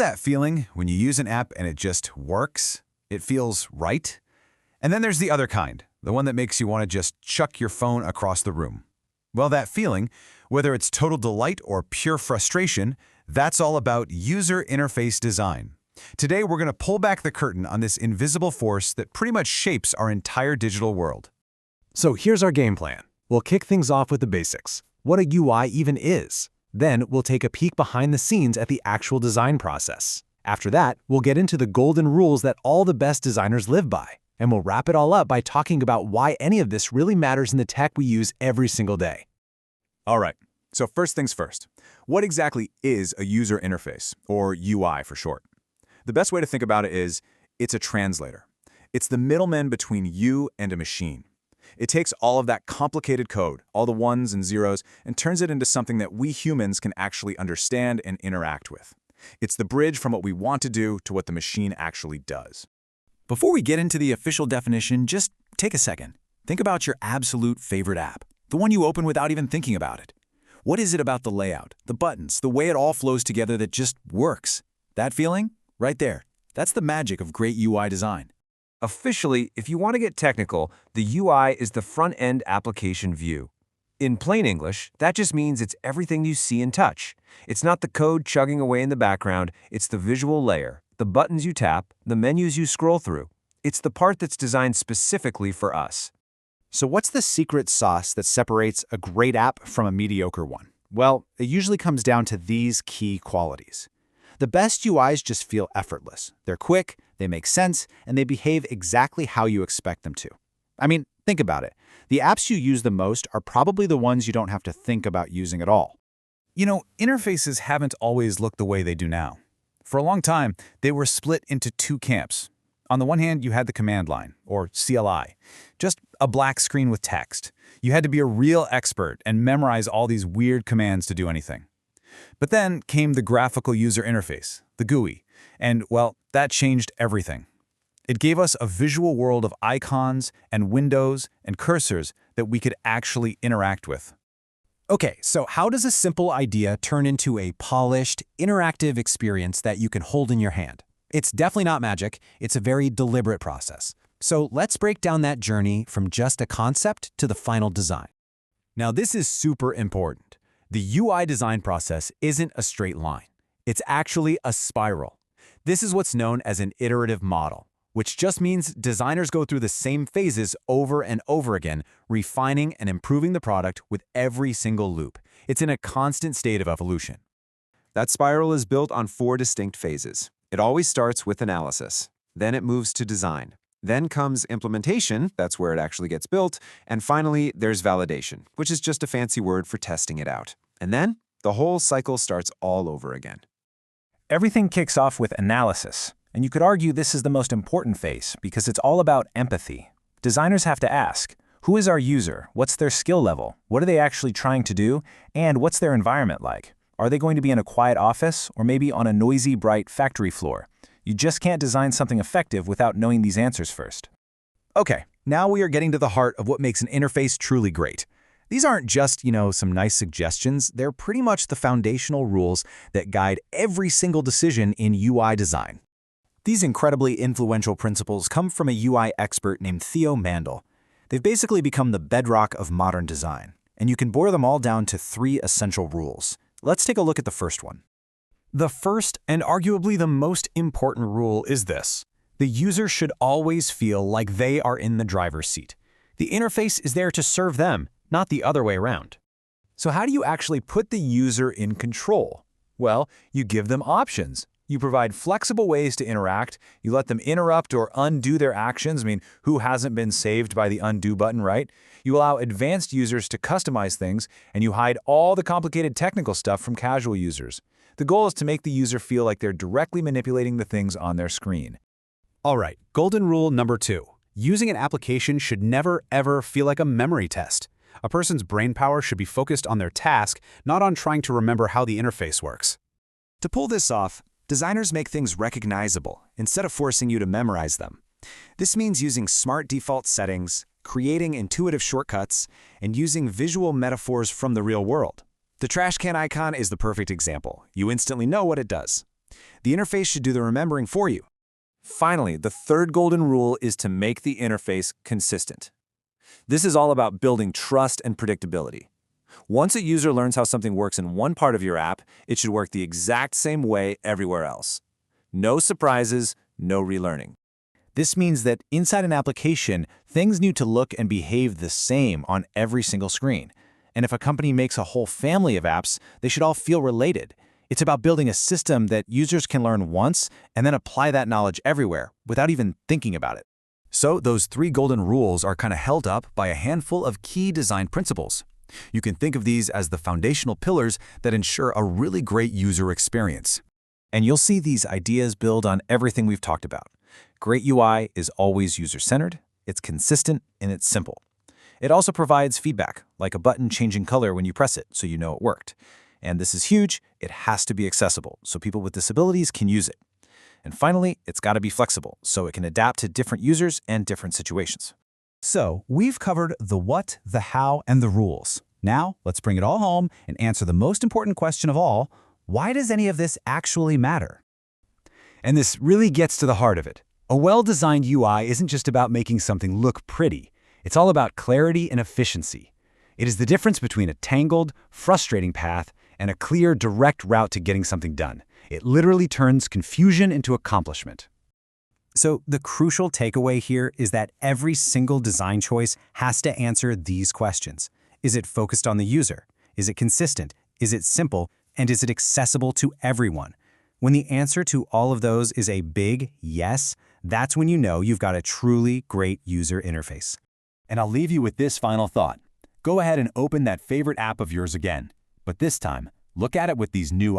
That feeling when you use an app and it just works, it feels right. And then there's the other kind, the one that makes you want to just chuck your phone across the room. Well, that feeling, whether it's total delight or pure frustration, that's all about user interface design. Today, we're going to pull back the curtain on this invisible force that pretty much shapes our entire digital world. So here's our game plan. We'll kick things off with the basics, what a UI even is. Then we'll take a peek behind the scenes at the actual design process. After that, we'll get into the golden rules that all the best designers live by. And we'll wrap it all up by talking about why any of this really matters in the tech we use every single day. All right, so first things first. What exactly is a user interface, or UI for short? The best way to think about it is, it's a translator. It's the middleman between you and a machine. It takes all of that complicated code, all the ones and zeros, and turns it into something that we humans can actually understand and interact with. It's the bridge from what we want to do to what the machine actually does. Before we get into the official definition, just take a second. Think about your absolute favorite app, the one you open without even thinking about it. What is it about the layout, the buttons, the way it all flows together that just works? That feeling? Right there. That's the magic of great UI design. Officially, if you want to get technical, the UI is the front-end application view. In plain English, that just means it's everything you see and touch. It's not the code chugging away in the background, it's the visual layer, the buttons you tap, the menus you scroll through. It's the part that's designed specifically for us. So what's the secret sauce that separates a great app from a mediocre one? Well, it usually comes down to these key qualities. The best UIs just feel effortless. They're quick, they make sense, and they behave exactly how you expect them to. I mean, think about it. The apps you use the most are probably the ones you don't have to think about using at all. You know, interfaces haven't always looked the way they do now. For a long time, they were split into two camps. On the one hand, you had the command line, or CLI, just a black screen with text. You had to be a real expert and memorize all these weird commands to do anything. But then came the graphical user interface, the GUI, and, well, that changed everything. It gave us a visual world of icons and windows and cursors that we could actually interact with. Okay, so how does a simple idea turn into a polished, interactive experience that you can hold in your hand? It's definitely not magic, it's a very deliberate process. So let's break down that journey from just a concept to the final design. Now this is super important. The UI design process isn't a straight line. It's actually a spiral. This is what's known as an iterative model, which just means designers go through the same phases over and over again, refining and improving the product with every single loop. It's in a constant state of evolution. That spiral is built on 4 distinct phases. It always starts with analysis. Then it moves to design. Then comes implementation, that's where it actually gets built. And finally, there's validation, which is just a fancy word for testing it out. And then the whole cycle starts all over again. Everything kicks off with analysis. And you could argue this is the most important phase because it's all about empathy. Designers have to ask, who is our user? What's their skill level? What are they actually trying to do? And what's their environment like? Are they going to be in a quiet office or maybe on a noisy, bright factory floor? You just can't design something effective without knowing these answers first. Okay, now we are getting to the heart of what makes an interface truly great. These aren't just, some nice suggestions. They're pretty much the foundational rules that guide every single decision in UI design. These incredibly influential principles come from a UI expert named Theo Mandel. They've basically become the bedrock of modern design, and you can boil them all down to 3 essential rules. Let's take a look at the first one. The first and arguably the most important rule is this. The user should always feel like they are in the driver's seat. The interface is there to serve them, not the other way around. So how do you actually put the user in control? Well, you give them options. You provide flexible ways to interact. You let them interrupt or undo their actions. Who hasn't been saved by the undo button, right? You allow advanced users to customize things, and you hide all the complicated technical stuff from casual users. The goal is to make the user feel like they're directly manipulating the things on their screen. All right, golden rule number 2. Using an application should never, ever feel like a memory test. A person's brain power should be focused on their task, not on trying to remember how the interface works. To pull this off, designers make things recognizable instead of forcing you to memorize them. This means using smart default settings, creating intuitive shortcuts, and using visual metaphors from the real world. The trash can icon is the perfect example. You instantly know what it does. The interface should do the remembering for you. Finally, the third golden rule is to make the interface consistent. This is all about building trust and predictability. Once a user learns how something works in one part of your app, it should work the exact same way everywhere else. No surprises, no relearning. This means that inside an application, things need to look and behave the same on every single screen. And if a company makes a whole family of apps, they should all feel related. It's about building a system that users can learn once and then apply that knowledge everywhere without even thinking about it. So those 3 golden rules are kind of held up by a handful of key design principles. You can think of these as the foundational pillars that ensure a really great user experience. And you'll see these ideas build on everything we've talked about. Great UI is always user-centered, it's consistent, and it's simple. It also provides feedback, like a button changing color when you press it so you know it worked. And this is huge, it has to be accessible so people with disabilities can use it. And finally, it's got to be flexible so it can adapt to different users and different situations. So, we've covered the what, the how, and the rules. Now, let's bring it all home and answer the most important question of all: why does any of this actually matter? And this really gets to the heart of it. A well-designed UI isn't just about making something look pretty. It's all about clarity and efficiency. It is the difference between a tangled, frustrating path and a clear, direct route to getting something done. It literally turns confusion into accomplishment. So the crucial takeaway here is that every single design choice has to answer these questions. Is it focused on the user? Is it consistent? Is it simple? And is it accessible to everyone? When the answer to all of those is a big yes, that's when you know you've got a truly great user interface. And I'll leave you with this final thought. Go ahead and open that favorite app of yours again. But this time, look at it with these new eyes.